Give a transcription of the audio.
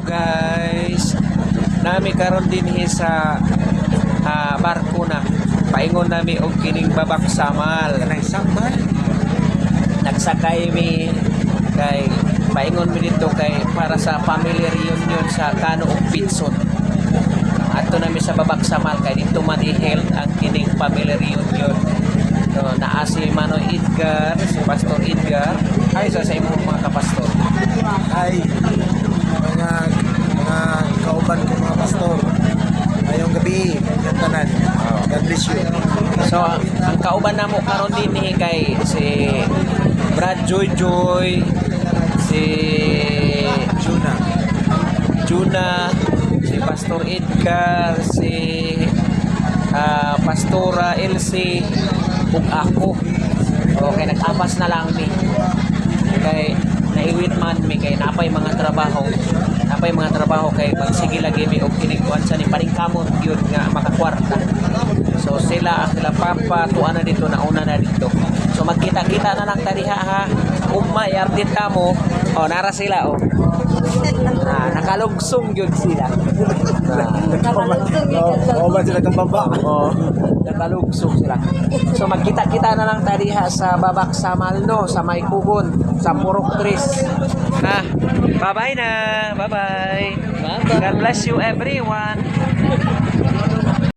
Guys, nami karon din sa barko na paingon nami og kining babak samal. Kanang samal. Nagsakay mi kay paingon mi dito kay para sa family reunion sa Kano ug Pitson. Adto nami sa babak samal kay dito man i-held ang kining family reunion. So, naa si Manoy Edgar, si Pastor Edgar, ay sa imong mga kapastor. Ay, mga kauban ko mga pastor. Ngayong gabi, yung tanan. God bless you. So, ang kauban namo karon din ni kay si Brad Joy Joy, si Juna, si Pastor Edgar, si Pastora Elsie, ug ako. Okay, nag-apas na lang mi. Kay naiwit man mi kay napay mga trabaho. Kay magsige lagi mi og kinikuan sa ni paningkamot yun nga makakwarta. So sila papa tuan na dito nauna na dito. So magkita-kita na lang tadiha ha. Ugma i-update kamo. Oh, nara sila oh. Nakalugsong yun sila. Oo ba sila kang baba? Oh, nakalugsong sila. So magkita-kita na lang tadiha sa babak sa Malno, sa Maykugon, sa Purok Tris. Bye-bye na. Bye-bye. God bless you everyone.